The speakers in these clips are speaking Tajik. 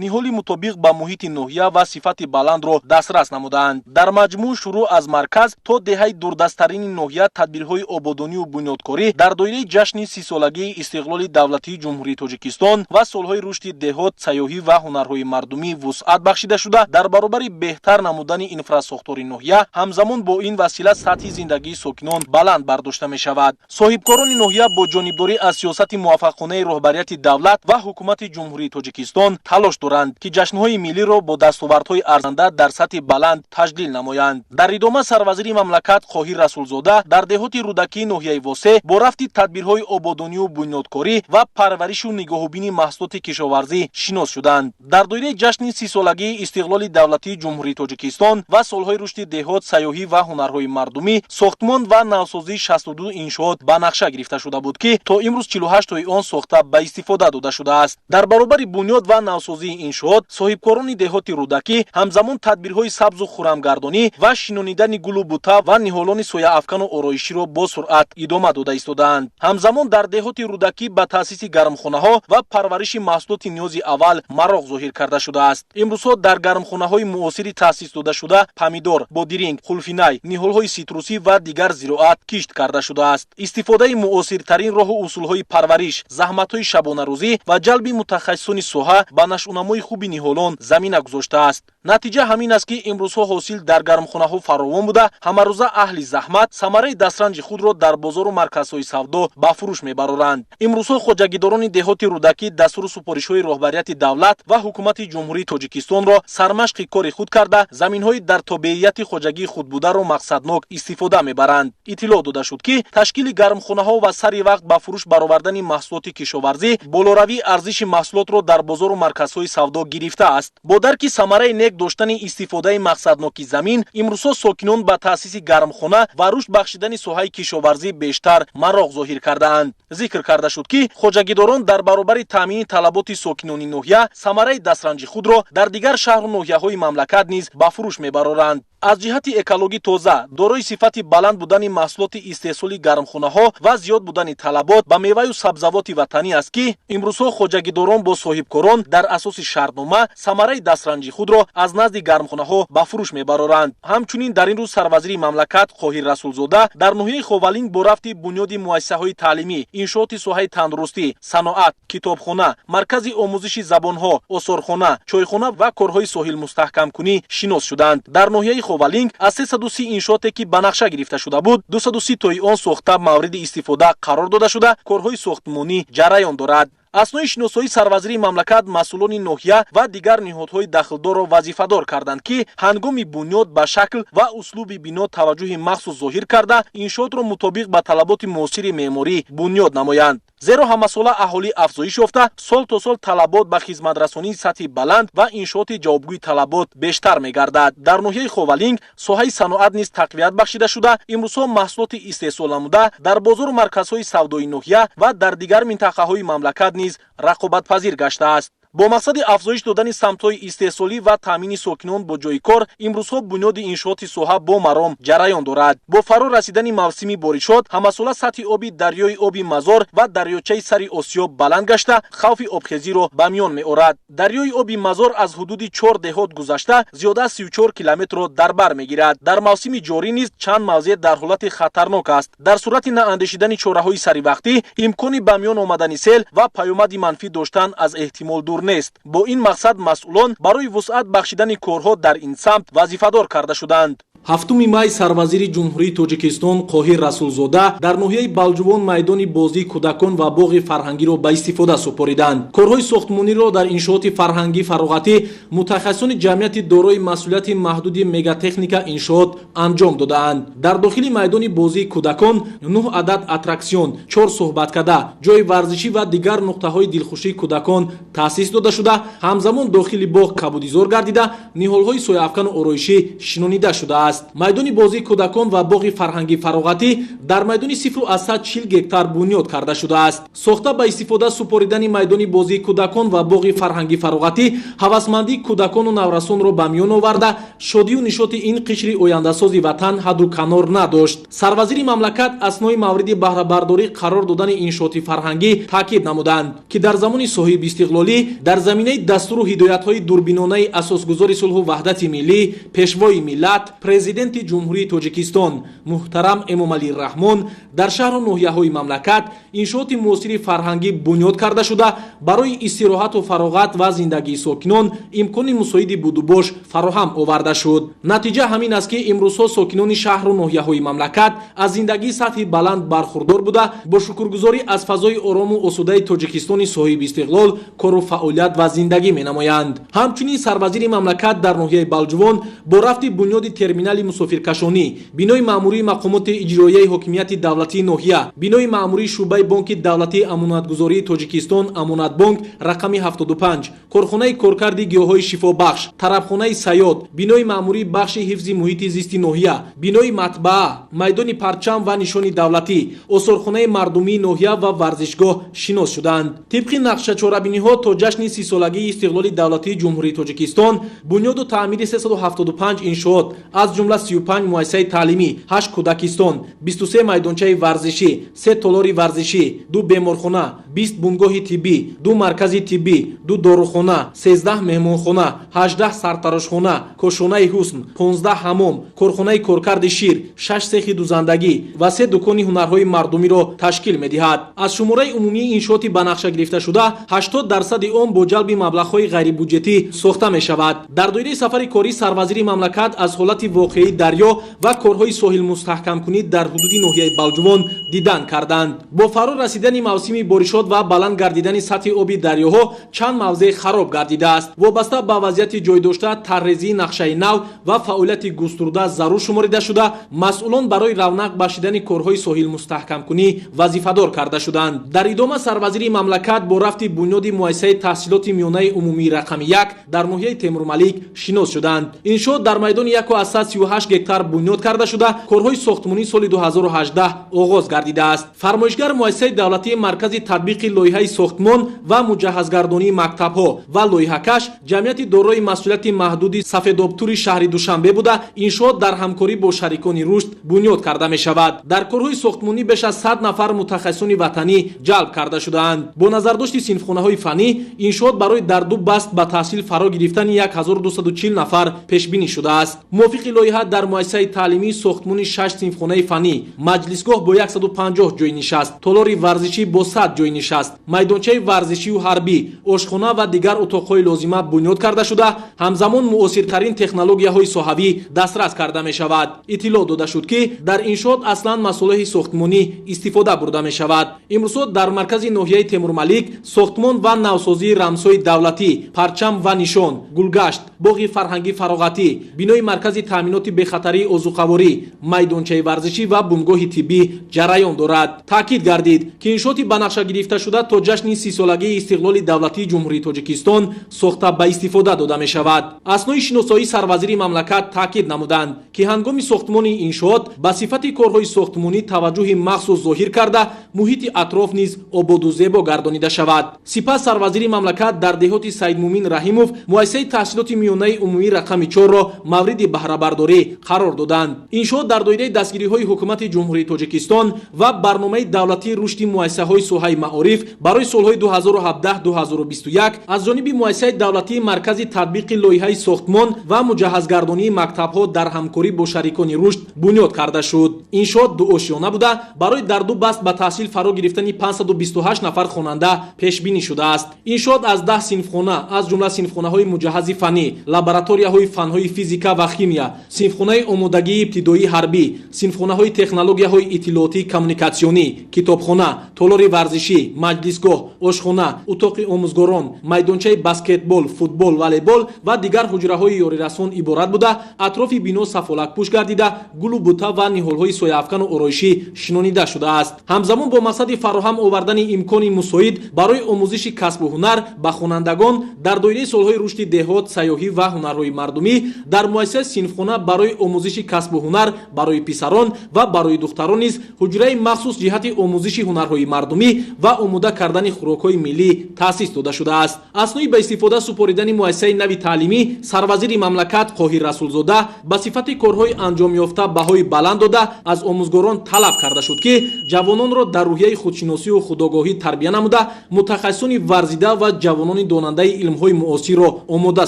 ниҳоли мутобиқ ба муҳити ноҳия ва сифати баландро дастрас намуданд. Дар маҷмӯъ шурӯъ аз марказ то деҳаи дурдастарини ноҳия тадбирҳои ободонию бунёдкорӣ дар доираи ҷашни 30-солагии истиқлоли давлатии ҷумҳурии Тоҷикистон ва солҳои рушди деҳот, сайёҳӣ ва ҳунарҳои мардумӣ вусъат бахшида шуда, дар баробари беҳтар намудани инфрасохтори ноҳия ҳамзамон бо ин васила сатҳи зиндагии сокинон баланд бардошта мешавад. Соҳибкорони ноҳия бо ҷонибдорӣ аз сиёсати муваффақонаи роҳбарияти давлат ва ҳукумати ҷумҳурии Тоҷикистон талош доранд, ки ҷашнҳои миллиро бо дастовардҳои арзанда дар сатҳи баланд таҷлил намоянд. Дар идома сарвазири мамлакат Қоҳир Расулзода дар деҳоти рӯдакии ноҳияи Восе бо рафти тадбирҳои ободонию бунёдкорӣ ва парваришу нигоҳубини маҳсулоти кишоварзӣ шинос шуданд. Дар доираи ҷашни 30-солагии истиқлоли давлатии ҷумҳурии Тоҷикистон ва солҳои рушди деҳот, сайёҳӣ ва ҳунарҳои мардумӣ, сохтмон ва навсозии 62 иншоот ба нақша гирифта шуда буд, ки то имрӯз 48-тои он сохта ба истифода дода шудааст. Дар баробари бунёд ва навсозии иншоот, соҳибкорони деҳоти рӯдакӣ ҳамзамон тадбирҳои сабзу хуррамгардонӣ ва шинонидани гулу бута ва ниҳолони сояафкану ороиширо бо суръат идома дода истодаанд. Ҳамзамон дар деҳоти рӯдакӣ ба таъсиси гармхонаҳо ва парвариши маҳсулоти ниёзи аввал мароғ зоҳир карда шудааст. Имрӯзҳо дар гармхонаҳои муосири таъсис дода шуда помидор, бодиринг, хулфинай, ниҳолҳои ситрусӣ ва дигар зироат кишт карда шудааст. Истифодаи муосиртарин роҳу усулҳои парвариш, заҳматҳои шабонарӯзӣ ва ҷалби мутахассисони соҳа ба нашъунамои хуби ниҳолон замина гузоштааст. натиҷа ҳамин аст, ки имрӯзҳо ҳосил дар гармхонаҳо фаровон буда, ҳамарӯза аҳли заҳмат самараи дастранҷи худро дар бозору марказҳои савдо ба фурӯш мебароранд. имрӯзҳо хоҷагидорони деҳоти рӯдакӣ дастуру супоришҳои роҳбарияти давлат ва ҳукумати ҷумҳурии Тоҷикистонро сармашқи кори худ карда, заминҳои дар тобеияти хоҷагии худбударо мақсаднок истифода мебаранд. иттилоъ дода шуд, ки ташкили гармхонаҳо ва сари вақт ба фурӯш баровардани маҳсулоти кишоварзӣ болоравии арзиши маҳсулотро дар бозору марказҳои савдо гирифтааст. бо дарки самараи нек доштани истифодаи мақсадноки замин, имрӯзҳо сокинон ба таъсиси гармхона ва рушд бахшидани соҳаи кишоварзӣ бештар мароғ зоҳир кардаанд. зикр карда шуд, ки хоҷагидорон дар баробари таъмини талаботи сокинони ноҳия самараи дастранҷи худро дар дигар шаҳру ноҳияҳои мамлакат низ ба фурӯш мебароранд. аз ҷиҳати экологӣ тоза, дорои сифати баланд будани маҳсулоти истеҳсоли гармхонаҳо ва зиёд будани талабот ба меваю сабзавоти ватанӣ аст, ки имрӯзҳо хоҷагидорон бо соҳибкорон дар асоси шартнома самараи дастранҷи худро аз назди гармхонаҳо ба фурӯш мебароранд. ҳамчунин дар ин рӯз сарвазири мамлакат Қоҳир Расулзода дар ноҳияи Ховалинг бо рафти бунёди муассисаҳои таълимӣ, иншооти соҳаи тандурустӣ, саноат, китобхона, маркази омӯзиши забонҳо, осорхона, чойхона ва корҳои соҳилмустаҳкамкунӣ шинос шуданд. дар ноҳияи Ховалинг аз 330 иншооте, ки ба нақша гирифта шуда буд, 230 тои он сохта мавриди истифода қарор дода шуда, корҳои сохтмонӣ ҷараён дорад. аснои шиносоии сарвазири мамлакат масъулони ноҳия ва дигар ниҳодҳои дахлдорро вазифадор карданд, ки ҳангоми бунёд ба шакл ва услуби бино таваҷҷӯҳи махсус зоҳир карда, иншоотро мутобиқ ба талаботи муосири меъморӣ бунёд намоянд. зеро ҳамасола аҳолӣ афзоиш ёфта, сол то сол талабот ба хизматрасонии сатҳи баланд ва иншооти ҷавобгӯи талабот бештар мегардад. дар ноҳияи Ховалинг соҳаи саноат низ тақвият бахшида шуда, имрӯзҳо маҳсулоти истеҳсол намуда дар бозору марказҳои савдои ноҳия ва дар дигар минтақаҳои мамлакат низ рақобатпазир гаштааст. бо мақсади афзоиш додани самтҳои истеҳсолӣ ва таъмини сокинон бо ҷойи кор, имрӯзҳо бунёди иншооти соҳа бо маром ҷараён дорад. бо фаро расидани мавсими боришот, ҳамасола сатҳи оби дарёи оби Мазор ва дарёчаи сари Осиёб баланд гашта, хавфи обхезиро ба миён меорад. дарёи оби Мазор аз ҳудуди 4 деҳот гузашта, зиёда аз 34 километрро дар бар мегирад. дар мавсими ҷорӣ низ чанд мавзеъ дар ҳолати хатарнок аст. дар сурати наандешидани чораҳои саривақтӣ, имкони ба миён омадани сел ва паёмади манфӣ доштан аз эҳтимол дур нест. бо ин мақсад масъулон барои вусъат бахшидани корҳо дар ин самт вазифадор карда шуданд. 7 май сарвазири ҷумҳурии Тоҷикистон Қоҳир Расулзода дар ноҳияи Балҷувон майдони бозии кӯдакон ва боғи фарҳангиро ба истифода супориданд. корҳои сохтмониро дар иншооти фарҳангӣ фароғатӣ мутахассисони ҷамъияти дорои масъулияти маҳдуди мегатехника иншоот анҷом додаанд. дар дохили майдони бозии кӯдакон 9 адад аттраксион, 4 суҳбаткада, ҷои варзишӣ ва дигар нуқтаҳои дилхушии кӯдакон таъсис дода шуда, ҳамзамон дохили боғ кабудизор гардида, ниҳолҳои сояафкану ороишӣ шинонида шудааст. шудааст. майдони бозии кӯдакон ва боғи фарҳангӣ фароғатӣ дар майдони 0,40 гектар бунёд карда шудааст. сохта ба истифода супоридани майдони бозии кӯдакон ва боғи фарҳангӣ фароғатӣ ҳавасмандии кӯдакону наврасонро ба миён оварда шодию нишоти ин қишри ояндасози ватан ҳадду канор надошт. сарвазири мамлакат аснои мавриди баҳрабардорӣ қарор додани иншооти фарҳангӣ таъкид намуданд ки дар замони соҳибистиқлолӣ дар заминаи дастуру ҳидоятҳои дурбинонаи асосгузори сулҳу ваҳдати миллӣ пешвои миллат президенти ҷумҳурии тоҷикистон муҳтарам эмомалӣ раҳмон дар шаҳру ноҳияҳои мамлакат иншооти муосири фарҳангӣ бунёд карда шуда барои истироҳату фароғат ва зиндагии сокинон имкони мусоиди будубош фароҳам оварда шуд. натиҷа ҳамин аст ки имрӯзҳо сокинони шаҳру ноҳияҳои мамлакат аз зиндагии сатҳи баланд бархурдор буда бо шукргузорӣ аз фазои орому осудаи тоҷикистони соҳибистиқлол кору фаъолият ва зиндагӣ менамоянд. ҳамчунин сарвазири мамлакат дар ноҳияи балҷувон бо рафти бунёди терминали мусофиркашонӣ, бинои маъмурии мақомоти иҷроияи ҳокимияти давлатии ноҳия, бинои маъмурии шуъбаи бонки давлатии амонатгузории тоҷикистон амонатбонк рақами 75, корхонаи коркарди гиёҳҳои шифобахш, тарабхонаи саёд, бинои маъмурии бахши ҳифзи муҳити зисти ноҳия, бинои матбаа, майдони парчам ва нишони давлатӣ, осорхонаи мардумии ноҳия ва варзишгоҳ шинос шуданд. тибқи нақшачорабиниҳо то ҷашни 30-солагии истиқлоли давлатии ҷумҳурии тоҷикистон бунёду таъмири 375 иншоот аз ҷумла 35 муассисаи таълимӣ, 8 кӯдакистон, 23 майдончаи варзишӣ, 3 толори варзишӣ, 2 беморхона, 20 бунгоҳи тиббӣ, 2 маркази тиббӣ, 2 дорухона, 13 меҳмонхона, 18 сартарошхона, кошонаи ҳусн, 15 ҳамом, корхонаи коркарди шир, 6 сехи дузандагӣ ва 3 дукони ҳунарҳои мардумиро ташкил медиҳад. аз шумораи умумии иншооти ба нақша гирифташуда 80% он бо ҷалби маблағҳои ғайрибуҷетӣ сохта мешавад. дар доираи сафари корӣ сарвазири мамлакат аз ҳолати воқеии дарё ва корҳои соҳилмустаҳкамкунӣ дар ҳудуди ноҳияи балҷувон дидан карданд. бо фаро расидани мавсими боришот ва баланд гардидани сатҳи оби дарёҳо чанд мавзеъ хароб гардидааст. вобаста ба вазъияти ҷойдошта таррезии нақшаи нав ва фаъолияти густурда зарур шуморида шуда масъулон барои равнақ бахшидани корҳои соҳилмустаҳкамкунӣ вазифадор карда шуданд. дар идома сарвазири мамлакат бо рафти бунёди муассисаи таҳсилоти миёнаи умумии рақами 1 дар ноҳияи темурмалик шинос шуданд. иншоот дар майдони 1,38 гектар бунёд карда шуда корҳои сохтмонӣ соли 2018 оғоз гардидааст. фармоишгар муассисаи давлатии маркази татбиқи лоиҳаи сохтмон ва муҷаҳҳазгардонии мактабҳо ва лоиҳакаш ҷамъияти дорои масъулияти маҳдуди сафедобтури шаҳри душанбе буда иншоот дар ҳамкорӣ бо шарикони рушд бунёд карда мешавад. дар корҳои сохтмонӣ беш аз 100 нафар мутахассисони ватанӣ ҷалб карда шудаанд. бо назардошти синфхонаҳои фанӣ иншоот барои дар ду баст ба таҳсил фаро гирифтани 1240 нафар пешбинӣ шудааст. мувофиқи лоиҳа дар муассисаи таълимии сохтмони 6 синфхонаи фанӣ, маҷлисгоҳ бо 150 ҷойи нишаст, толори варзишӣ бо 100 ҷойи нишаст, майдончаи варзишию ҳарбӣ, ошхона ва дигар утоқҳои лозима бунёд карда шуда ҳамзамон муосиртарин технологияҳои соҳавӣ дастрас карда мешавад. иттилоъ дода шуд ки дар иншоот аслан масолиҳи сохтмонӣ истифода бурда мешавад. имрӯзҳо дар маркази ноҳияи темурмалик сохтмон ва навсозии рамзҳои давлатӣ, парчам ва нишон, гулгашт, боғи фарҳангӣ фароғатӣ, бинои маркази таъминоти бехатарии озуқаворӣ, майдончаи варзишӣ ва бунгоҳи тиббӣ ҷараён дорад. таъкид гардид ки иншооти ба нақша гирифташуда то ҷашни 30-солагии истиқлоли давлатии ҷумҳурии тоҷикистон сохта ба истифода дода мешавад. аснои шиносоии сарвазири мамлакат таъкид намуданд ки ҳангоми сохтмони иншоот ба сифати корҳои сохтмонӣ таваҷҷӯҳи махсус зоҳир карда муҳити атроф низ ободу зебо гардонида шавад. сипас сарвазири мамлакат дар деҳоти Саидмумин Раҳимов муассисаи таҳсилоти миёнаи умумии рақами 4-ро мавриди баҳрабардорӣ қарор доданд. иншоот дар доираи дастгириҳои ҳукумати ҷумҳурии тоҷикистон ва барномаи давлатии рушди муассисаҳои соҳаи маориф барои солҳои 2017-2021 аз ҷониби муассисаи давлатии маркази татбиқи лоиҳаи сохтмон ва муҷаҳҳазгардонии мактабҳо дар ҳамкорӣ бо шарикони рушд бунёд карда шуд. иншоот дуошёна буда барои дар ду баст ба таҳсил фаро гирифтани 528 нафар хонанда пешбинӣ шудааст. иншоот аз 10 синфхона аз ҷумла синфхонаҳои муҷаҳҳази фанӣ, лабораторияҳои фанҳои физика ва химия, синфхонаи омодагии ибтидоии ҳарбӣ, синфхонаҳои технологияҳои иттилоотӣ коммуникатсионӣ, китобхона, толори варзишӣ, маҷлисгоҳ, ошхона, утоқи омӯзгорон, майдончаи баскетбол, футбол, волейбол ва дигар ҳуҷраҳои ёрирасон иборат буда атрофи бино сафолакпӯш гардида гулу бута ва ниҳолҳои сояафкану ороишӣ шинонида шудааст. ҳамзамон бо мақсади фароҳам овардани имкони мусоид барои омӯзиши касбу ҳунар ба хонандагон дар доираи солҳои рушди деҳот, сайёҳӣ ва ҳунарҳои мардумӣ дар муассисаи синфхона барои омӯзиши касбу ҳунар барои писарон ва барои духтарон низ ҳуҷраи махсус ҷиҳати омӯзиши ҳунарҳои мардумӣ ва омода кардани хӯрокҳои миллӣ таъсис дода шудааст. Аснои ба истифода супоридани муассисаи нави таълимӣ сарвазири мамлакат Қоҳир Расулзода ба сифати корҳои анҷомёфта баҳои баланд дода аз омӯзгорон талаб карда шуд, ки ҷавононро дар рӯҳияи худшиносию худогоҳӣ тарбия намуда мутахассисони варзида ва ҷавонони донандаи илмҳои муосирро омода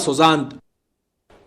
созанд.